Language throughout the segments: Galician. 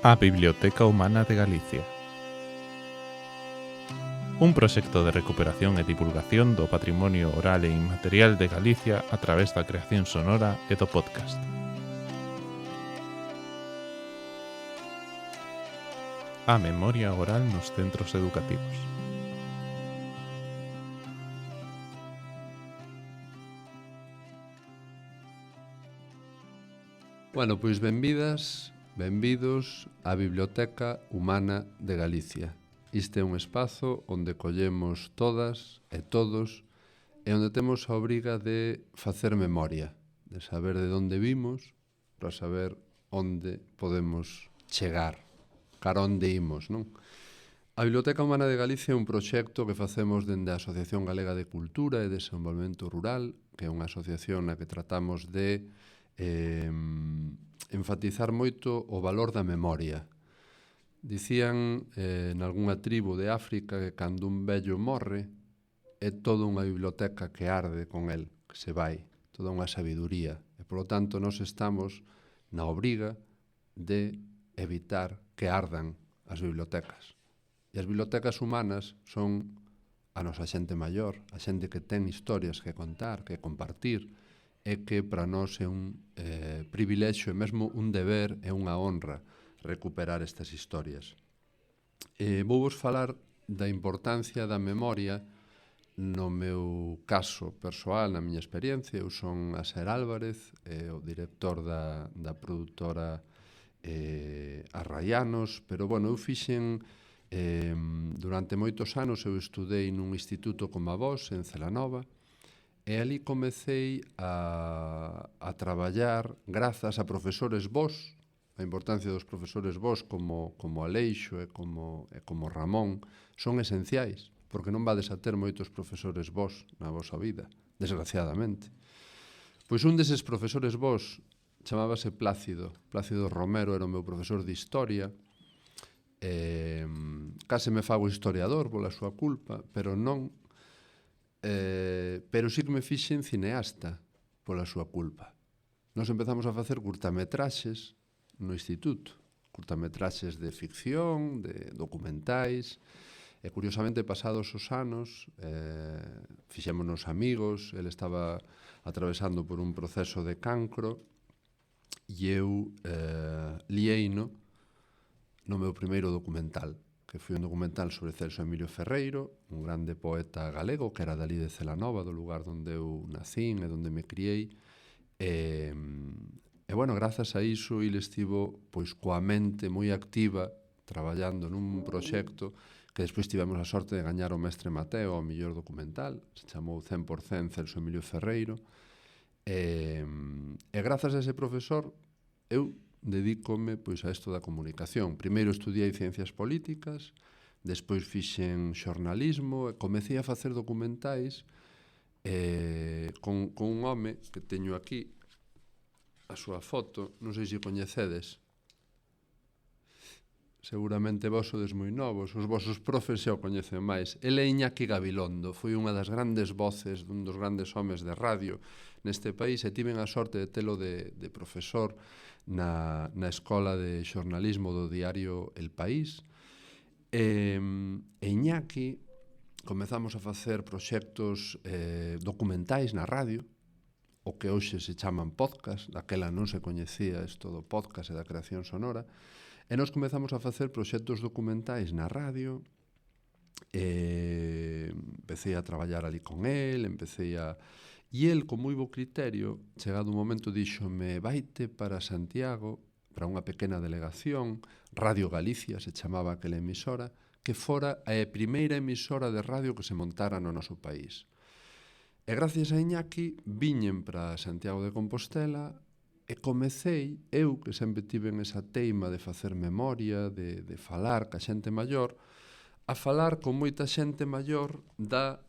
A Biblioteca Humana de Galicia. Un proxecto de recuperación e divulgación do patrimonio oral e inmaterial de Galicia a través da creación sonora e do podcast. A memoria oral nos centros educativos. Bueno, pois benvidas, benvidos á Biblioteca Humana de Galicia. Este é un espazo onde collemos todas e todos e onde temos a obriga de facer memoria, de saber de onde vimos para saber onde podemos chegar, cara onde imos, non? A Biblioteca Humana de Galicia é un proxecto que facemos dende a Asociación Galega de Cultura e Desenvolvemento Rural, que é unha asociación na que tratamos de enfatizar moito o valor da memoria. Dicían nalgúnha tribo de África que cando un vello morre é toda unha biblioteca que arde con el, que se vai, toda unha sabiduría. E, polo tanto, nós estamos na obriga de evitar que ardan as bibliotecas. E as bibliotecas humanas son a nosa xente maior, a xente que ten historias que contar, que compartir, e que para nós é un privilexio e mesmo un deber e unha honra recuperar estas historias. Vou vos falar da importancia da memoria no meu caso persoal, na miña experiencia. Eu son Aser Álvarez, o director da produtora Arraianos, pero, bueno, eu fixen durante moitos anos, eu estudei nun instituto como a vos, en Celanova, e ali comecei a traballar grazas a profesores vos, a importancia dos profesores vos como Aleixo e como Ramón son esenciais, porque non vades a ter moitos profesores vos na vosa vida, desgraciadamente. Pois un deses profesores vos chamábase Plácido Romero, era o meu profesor de Historia. Case me fago historiador pola súa culpa, pero non. Pero sí que me fixen cineasta pola súa culpa. Nos empezamos a facer curtametraxes no instituto, curtametraxes de ficción, de documentais, e curiosamente pasados os anos fixémonos amigos. Ele estaba atravesando por un proceso de cancro e eu lieino no meu primeiro documental, que foi un documental sobre Celso Emilio Ferreiro, un grande poeta galego que era dali de Celanova, do lugar onde eu nacín e onde me criei. E bueno, grazas a iso ele estivo pois coa mente moi activa traballando nun proxecto que despois tivemos a sorte de gañar o Mestre Mateo ao mellor documental, se chamou 100% Celso Emilio Ferreiro. E grazas a ese profesor eu dedícome pois a isto da comunicación. Primeiro estudiei Ciencias Políticas, despois fixen xornalismo e comecei a facer documentais con un home que teño aquí a súa foto, non sei se coñecedes. Seguramente vos sodes moi novos, os vosos profes xa o coñecen máis. Ele é Iñaki Gabilondo, foi unha das grandes voces dun dos grandes homes de radio neste país e tiven a sorte de telo de profesor na escola de xornalismo do diario El País. E Iñaki comezamos a facer proxectos documentais na radio, o que hoxe se chaman podcast, daquela non se coñecía isto do podcast e da creación sonora, e nos comezamos a facer proxectos documentais na radio. Empecé a traballar ali con el, e el, con moi bo criterio, chegado un momento, díxome: vaite para Santiago, para unha pequena delegación, Radio Galicia se chamaba aquela emisora, que fora a primeira emisora de radio que se montara no noso país. E gracias a Iñaki viñen para Santiago de Compostela e comecei, eu que sempre tiven esa teima de facer memoria, de falar ca xente maior, a falar con moita xente maior da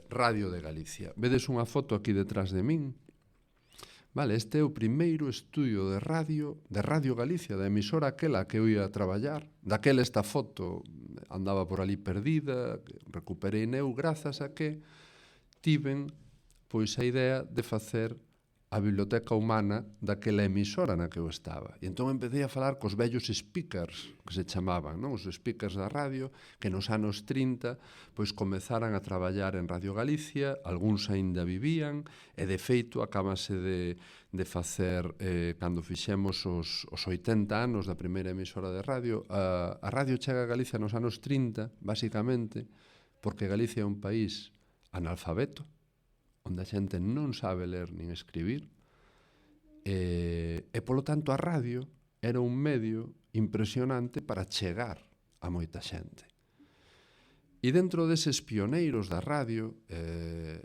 Radio de Galicia. Vedes unha foto aquí detrás de min? Vale, este é o primeiro estudio de Radio Galicia, da emisora aquela que eu ia a traballar. Daquela esta foto andaba por ali perdida, recuperei eu grazas a que tiven pois a idea de facer a biblioteca humana daquela emisora na que eu estaba. E entón empecé a falar cos vellos speakers, que se chamaban, non? Os speakers da radio, que nos anos 30 pois comezaran a traballar en Radio Galicia, algúns aínda vivían, e de feito acabase de facer, cando fixemos os 80 anos da primeira emisora de radio, a radio chega a Galicia nos anos 30, basicamente, porque Galicia é un país analfabeto, onde a xente non sabe ler nin escribir, e polo tanto a radio era un medio impresionante para chegar a moita xente. E dentro deses pioneiros da radio,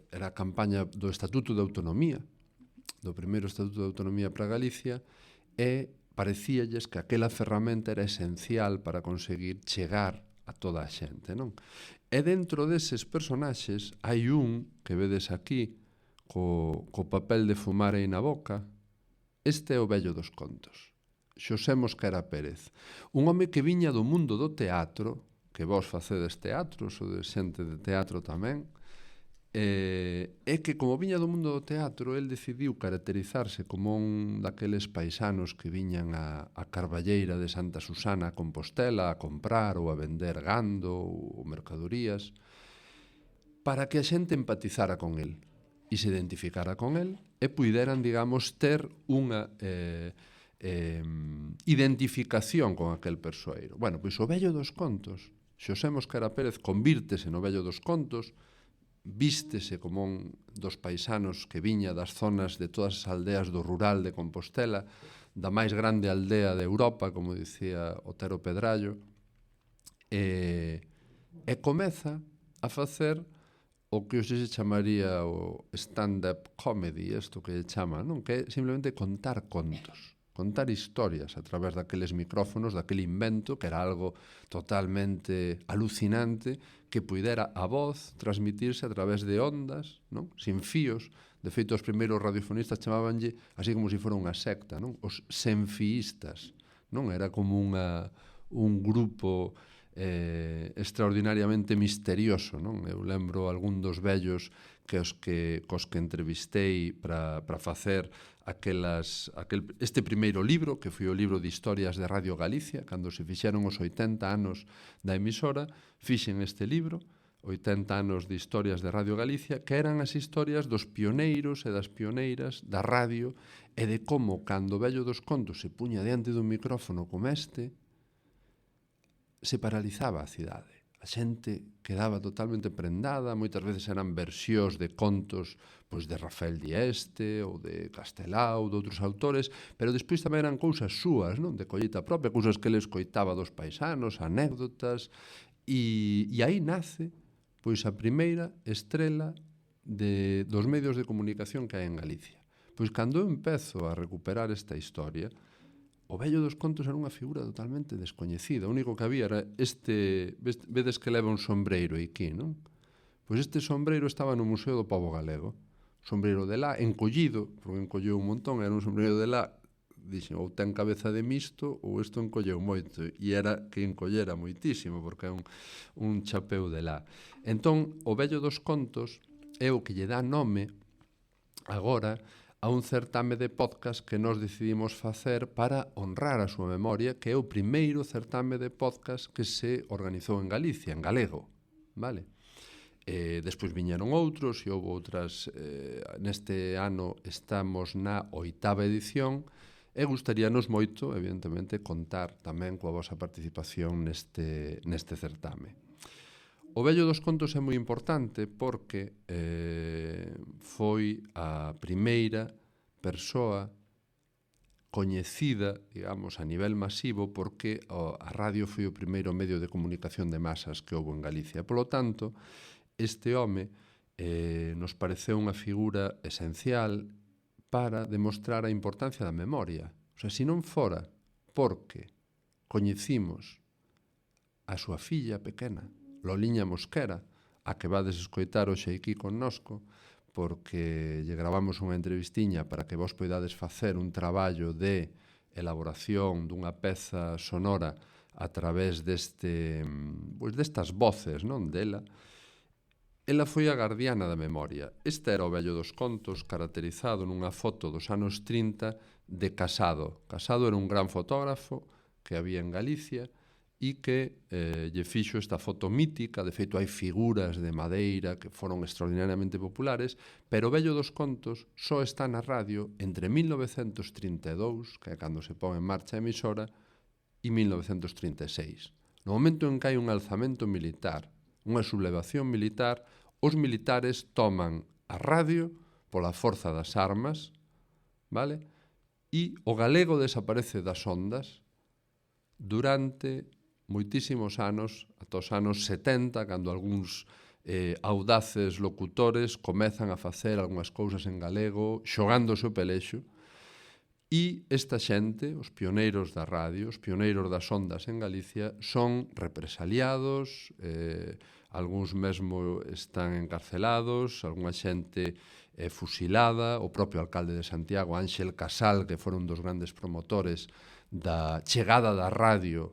era a campaña do Estatuto de Autonomía, do primeiro Estatuto de Autonomía para Galicia, e parecíalles que aquela ferramenta era esencial para conseguir chegar a toda a xente, non? E dentro deses personaxes hai un que vedes aquí co papel de fumar aí na boca. Este é o vello dos contos, Xosé Mosquera Pérez, un home que viña do mundo do teatro, que vos facedes teatro, sodes xente de teatro tamén, e que como viña do mundo do teatro, el decidiu caracterizarse como un daqueles paisanos que viñan a Carballeira de Santa Susana a Compostela a comprar ou a vender gando ou mercadorías, para que a xente empatizara con el e se identificara con el e puideran, digamos, ter unha identificación con aquel persoeiro. Bueno, pois o vello dos contos, Xosé Mosquera Pérez, convírtese no vello dos contos, vístese como un dos paisanos que viña das zonas de todas as aldeas do rural de Compostela, da máis grande aldea de Europa, como dicía Otero Pedrallo, e comeza a facer o que hoxe se chamaría o stand-up comedy, isto que chama, non? Que é simplemente contar contos, contar historias a través daqueles micrófonos, daquele invento, que era algo totalmente alucinante, que puidera a voz transmitirse a través de ondas, non? Sin fíos. De feito, os primeiros radiofonistas chamabanlle así como se fora unha secta, non? Os senfiístas, non? Era como un grupo extraordinariamente misterioso, non? Eu lembro algún dos vellos cos que entrevistei para facer este primeiro libro, que foi o libro de historias de Radio Galicia, cando se fixeron os 80 anos da emisora, fixen este libro, 80 anos de historias de Radio Galicia, que eran as historias dos pioneiros e das pioneiras da radio e de como, cando o vello dos contos se puña diante dun micrófono como este, se paralizaba a cidade. A xente quedaba totalmente prendada, moitas veces eran versións de contos pois de Rafael Dieste ou de Castelao, de outros autores, pero despois tamén eran cousas súas, non? De collita propia, cousas que ele escoitaba dos paisanos, anécdotas, e aí nace pois a primeira estrela dos medios de comunicación que hai en Galicia. Pois cando eu empezo a recuperar esta historia, o vello dos contos era unha figura totalmente descoñecida. O único que había era vedes que leva un sombreiro aquí, non? Pois este sombreiro estaba no Museo do Pobo Galego. Sombreiro de lá, encollido, porque encolleu un montón, era un sombreiro de lá, dixen, ou ten cabeza de misto, ou isto encolleu moito. E era que encollera moitísimo, porque é un chapeu de lá. Entón, o vello dos contos é o que lle dá nome agora a un certame de podcast que nós decidimos facer para honrar a súa memoria, que é o primeiro certame de podcast que se organizou en Galicia, en galego, vale? Despois viñeron outros e houve outras. Neste ano estamos na 8ª edición e gustaríanos moito, evidentemente, contar tamén coa vosa participación neste certame. O vello dos contos é moi importante porque foi a primeira persoa coñecida, digamos, a nivel masivo porque a radio foi o primeiro medio de comunicación de masas que houve en Galicia. Polo tanto, este home nos pareceu unha figura esencial para demostrar a importancia da memoria. O sea, se non fora porque coñecimos a súa filla pequena, Loliña Mosquera, a que vades escoitar hoxe aquí connosco, porque lle gravamos unha entrevistiña para que vos poidades facer un traballo de elaboración dunha peza sonora a través destas voces, non, dela. ela foi a gardiana da memoria. Este era o vello dos contos, caracterizado nunha foto dos anos 30 de Casado. Casado era un gran fotógrafo que había en Galicia e que lle fixo esta foto mítica. De feito, hai figuras de madeira que foron extraordinariamente populares, pero o vello dos contos só está na radio entre 1932, que é cando se pon en marcha a emisora, e 1936. No momento en que hai un alzamento militar, unha sublevación militar, os militares toman a radio pola forza das armas, vale? E o galego desaparece das ondas durante moitísimos anos, ata os anos 70, cando algúns audaces locutores comezan a facer algunhas cousas en galego, xogándose o pelexo, e esta xente, os pioneiros da radio, os pioneiros das ondas en Galicia, son represaliados, algúns mesmo están encarcelados, algunha xente fusilada, o propio alcalde de Santiago, Ángel Casal, que foi un dos grandes promotores da chegada da radio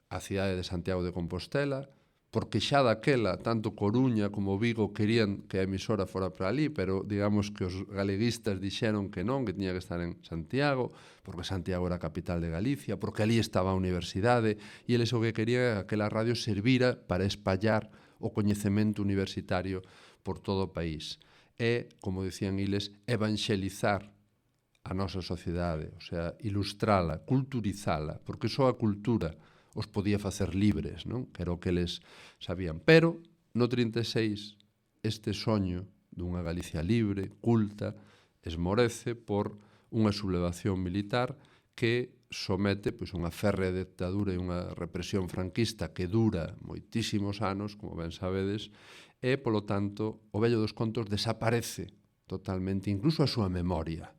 á cidade de Santiago de Compostela, porque xa daquela, tanto Coruña como Vigo querían que a emisora fora para ali, pero digamos que os galeguistas dixeron que non, que tiña que estar en Santiago, porque Santiago era a capital de Galicia, porque ali estaba a universidade, e eles o que querían é que aquela radio servira para espallar o coñecemento universitario por todo o país. E, como dicían eles, evangelizar a nosa sociedade, o sea, ilustrala, culturizala, porque só a cultura os podía facer libres, non? Que era o que eles sabían. Pero, no 36, este soño dunha Galicia libre, culta, esmorece por unha sublevación militar que somete unha férrea dictadura e unha represión franquista que dura moitísimos anos, como ben sabedes, e, polo tanto, o vello dos contos desaparece totalmente, incluso a súa memoria.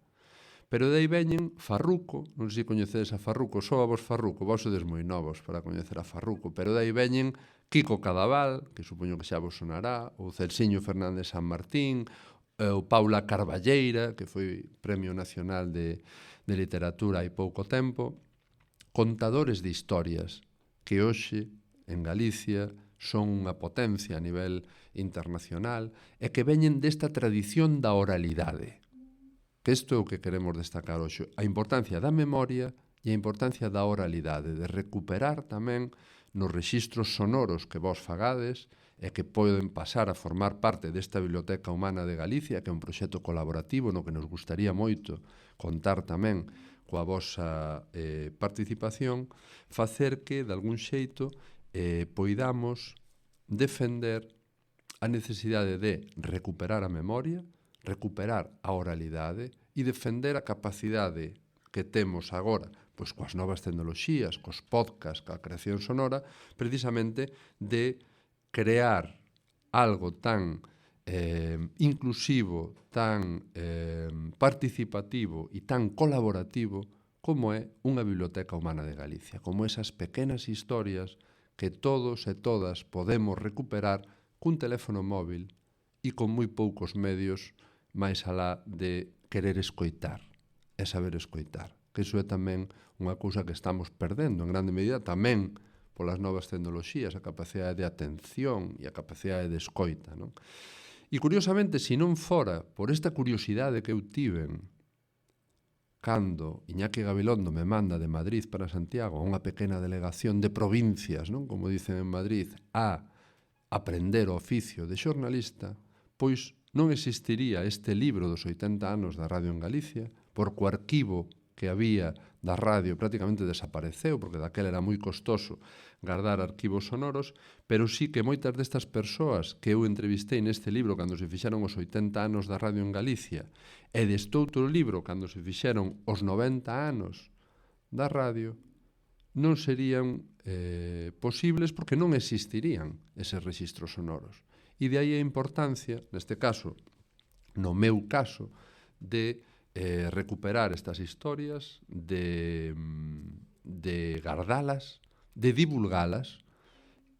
Pero de aí veñen Farruco, non sei se coñecedes a Farruco, só a vos Farruco, vos sodes moi novos para coñecer a Farruco, pero de aí veñen Kiko Cadaval, que supoño que xa vos sonará, o Celsiño Fernández San Martín, o Paula Carballeira, que foi Premio Nacional de Literatura hai pouco tempo, contadores de historias que hoxe en Galicia son unha potencia a nivel internacional e que veñen desta tradición da oralidade. Que isto é o que queremos destacar hoxe, a importancia da memoria e a importancia da oralidade, de recuperar tamén nos rexistros sonoros que vos fagades e que poden pasar a formar parte desta Biblioteca Humana de Galicia, que é un proxecto colaborativo no que nos gustaría moito contar tamén coa vosa participación, facer que, de algún xeito, poidamos defender a necesidade de recuperar a memoria, recuperar a oralidade e defender a capacidade que temos agora, pois coas novas tecnoloxías, cos podcasts, coa creación sonora, precisamente de crear algo tan inclusivo, tan participativo e tan colaborativo como é unha Biblioteca Humana de Galicia, como esas pequenas historias que todos e todas podemos recuperar cun teléfono móvil e con moi poucos medios máis alá de querer escoitar e saber escoitar, que iso é tamén unha cousa que estamos perdendo en grande medida tamén polas novas tecnoloxías, a capacidade de atención e a capacidade de escoita, non? E curiosamente, se non fora por esta curiosidade que eu tiven cando Iñaki Gabilondo me manda de Madrid para Santiago unha pequena delegación de provincias, non? Como dicen en Madrid, a aprender o oficio de xornalista, pois non existiría este libro dos 80 anos da radio en Galicia, porque o arquivo que había da radio prácticamente desapareceu, porque daquela era moi costoso guardar arquivos sonoros, pero sí que moitas destas persoas que eu entrevistei neste libro cando se fixeron os 80 anos da radio en Galicia e deste outro libro cando se fixeron os 90 anos da radio, non serían posibles porque non existirían eses rexistros sonoros. E de aí a importancia, neste caso, no meu caso, de recuperar estas historias, de guardalas, de divulgalas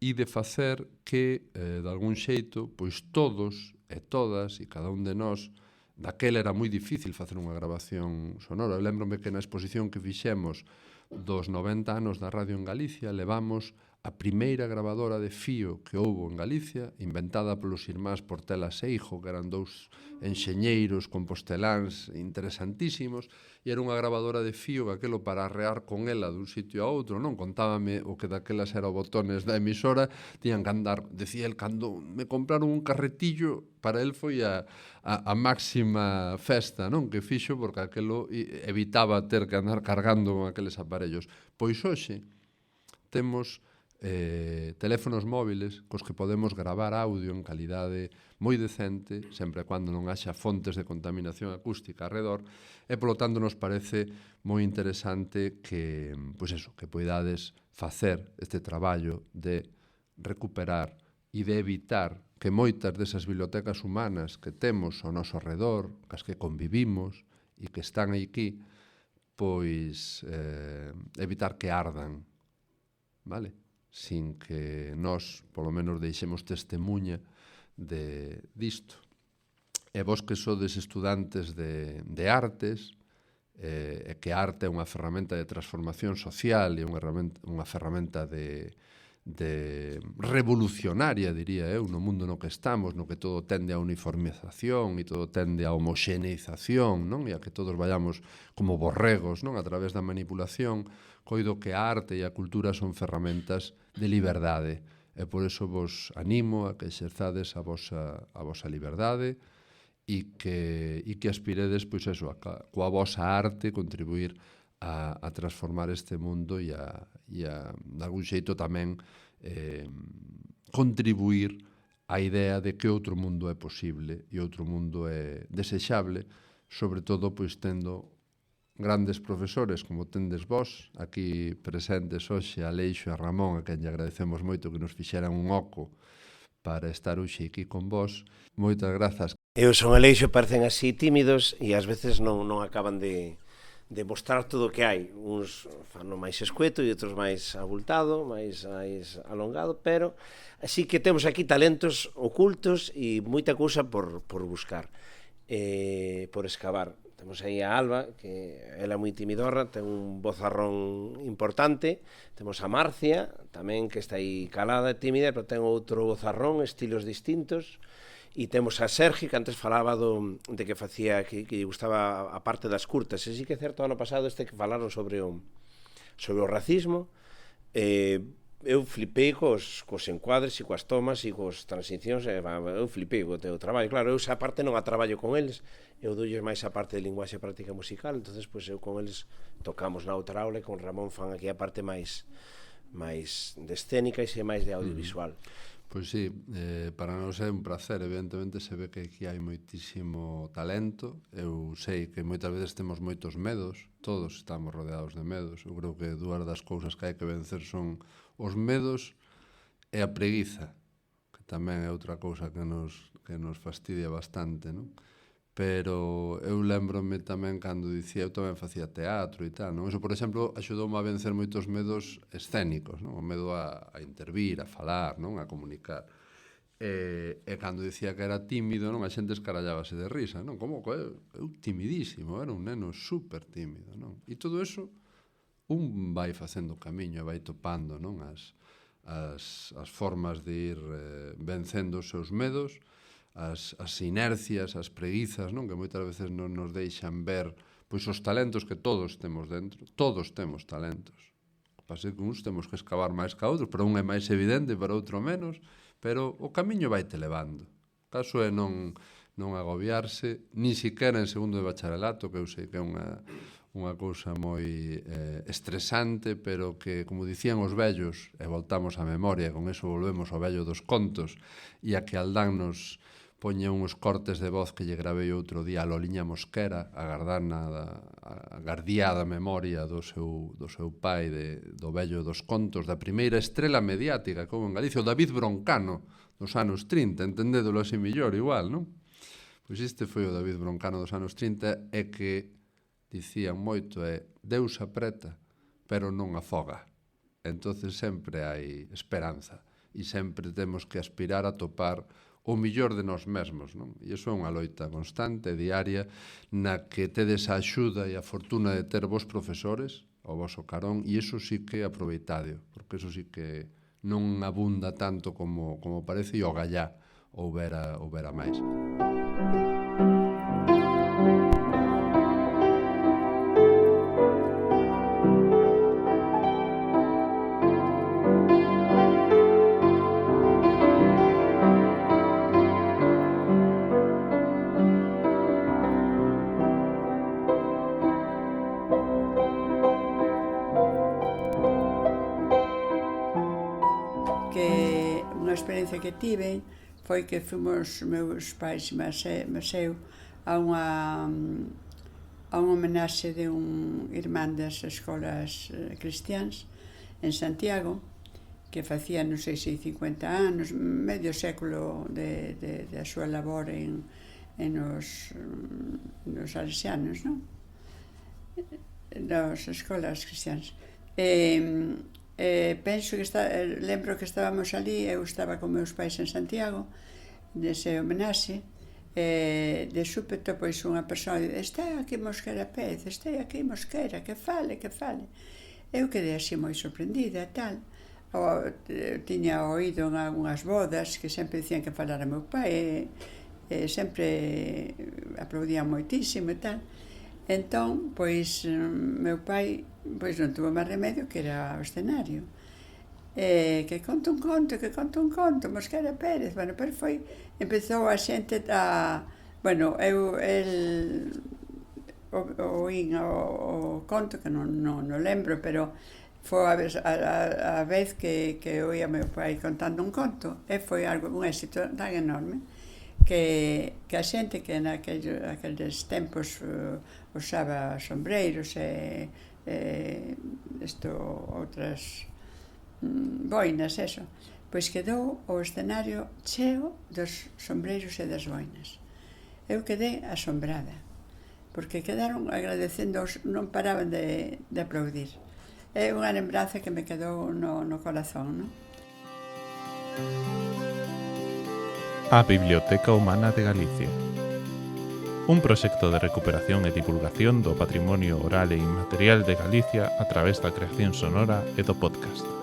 e de facer que, de algún xeito, pois todos e todas e cada un de nós, daquela era moi difícil facer unha grabación sonora. Eu lembro-me que na exposición que fixemos dos 90 anos da radio en Galicia levamos a primeira grabadora de fío que houbo en Galicia, inventada polos irmáns Portela Seijo, que eran dous enxeñeiros composteláns interesantísimos, e era unha grabadora de fío que aquelo para arrear con ela dun sitio a outro, non? Contábame o que daquelas era botones da emisora, tiñan que andar, decía el, cando me compraron un carretillo, para el foi a máxima festa, non? Que fixo, porque aquelo evitaba ter que andar cargando con aqueles aparellos. Pois hoxe temos teléfonos móviles cos que podemos gravar audio en calidade moi decente, sempre e cando non haxa fontes de contaminación acústica alrededor, e polo tanto nos parece moi interesante que, pois eso, que poidades facer este traballo de recuperar e de evitar que moitas desas bibliotecas humanas que temos ao noso redor, cas que convivimos e que están aquí, pois evitar que ardan, vale? Sin que nós, polo menos, deixemos testemunha disto. E vos que sodes estudantes de artes, e que a arte é unha ferramenta de transformación social e unha ferramenta de revolucionaria, diría eu, no mundo no que estamos, no que todo tende a uniformización e todo tende a homoxeneización, non? E a que todos vayamos como borregos, non? A través da manipulación, coido que a arte e a cultura son ferramentas de liberdade. E por iso vos animo a que exerzades a vosa liberdade e que aspiredes, pois eso, coa vosa arte contribuir a transformar este mundo e a de algún xeito tamén contribuir á idea de que outro mundo é posible e outro mundo é desexable, sobre todo pois tendo grandes profesores como tendes vós, aquí presentes hoxe Aleixo e a Ramón, a quen lle agradecemos moito que nos fixeran un oco para estar hoxe aquí con vós. Moitas grazas. Eu son Aleixo, parecen así tímidos e ás veces non acaban de mostrar todo o que hai. Uns fan máis escueto e outros máis abultado, máis alongado, pero así que temos aquí talentos ocultos e moita cousa por buscar, por excavar. Temos aí a Alba, que ela é moi timidorra, ten un vozarrón importante. Temos a Marcia, tamén, que está aí calada e tímida, pero ten outro vozarrón, estilos distintos. E temos a Sergi, que antes falaba de que facía, que lle gustaba a parte das curtas. E sí que é certo, ano pasado que falaron sobre o racismo. Eu flipei cos encuadres e coas tomas e cos transicións. Eu flipei co teu traballo. Claro, eu esa parte non a traballo con eles. Eu doulles máis a parte de linguaxe práctica musical. Entonces, pois, eu con eles tocamos na outra aula e con Ramón fan aquí a parte máis de escénica e máis de audiovisual. Pois sí, para nós é un placer, evidentemente se ve que aquí hai moitísimo talento. Eu sei que moitas veces temos moitos medos, todos estamos rodeados de medos. Eu creo que dúas das cousas que hai que vencer son os medos e a preguiza, que tamén é outra cousa que nos fastidia bastante, non? Pero eu lembrome tamén cando dicía, eu tamén facía teatro e tal, non? Eso, por exemplo, axudoume a vencer moitos medos escénicos, non? O medo a intervir, a falar, non? A comunicar. E cando dicía que era tímido, non? A xente escarallábase de risa, non? Como que eu timidísimo, era un neno super tímido, non? E todo eso, un vai facendo camiño e vai topando, non? As formas de ir vencendo os seus medos, as inercias, as preguizas, non? Que moitas veces non nos deixan ver pois os talentos que todos temos dentro. Todos temos talentos. Pase que uns temos que excavar máis que outros, pero un é máis evidente, para outro menos, pero o camiño vai te levando. O caso é non agobiarse, ni siquiera en segundo de bacharelato, que eu sei que é unha cousa moi estresante, pero que, como dicían os vellos, e voltamos á memoria, con eso volvemos ao vello dos contos, e a que Aldán nos poña uns cortes de voz que lle gravei outro día a Loliña Mosquera, a gardiada memoria do seu pai, do vello dos contos, da primeira estrela mediática como en Galicia, o David Broncano dos anos 30, entendédolo así millor igual, non? Pois este foi o David Broncano dos anos 30 e que dicían moito Deus apreta, pero non afoga. Entonces sempre hai esperanza e sempre temos que aspirar a topar o millor de nós mesmos, non? E iso é unha loita constante, diaria, na que tedes a axuda e a fortuna de ter vos profesores ao voso carón, e iso sí que aproveitádeo, porque iso sí que non abunda tanto como parece, e o gallá houbera máis. Que unha experiencia que tive foi que fomos meus pais e eu a unha homenaxe de un irmán das escolas cristiáns en Santiago, que facía, non sei se 50 anos, medio século da súa labor nos salesianos, non? Nas escolas cristiáns. Penso que lembro que estábamos ali, eu estaba con meus pais en Santiago nese homenaxe, de súpeto pois unha persoa dice: está aquí Mosquera Pérez, está aquí Mosquera, que fale. Eu quedei así moi sorprendida e tal. Tiña oído en algunhas bodas que sempre dicían que falara meu pai, sempre aplaudían moitísimo e tal. Entón, pois, meu pai non tuvo máis remedio que era o escenario. Que conta un conto, Mosquera Pérez. Bueno, pero empezou a xente oín o conto, que non lembro, pero foi a vez que oía meu pai contando un conto, e foi un éxito tan enorme que a xente que naqueles tempos usaba sombreiros e outras boinas, pois quedou o escenario cheo dos sombreiros e das boinas. Eu quedei asombrada, porque quedaron agradecendo, non paraban de aplaudir. É unha lembranza que me quedou no corazón, non? A Biblioteca Humana de Galicia. Un proxecto de recuperación e divulgación do patrimonio oral e inmaterial de Galicia a través da creación sonora e do podcast.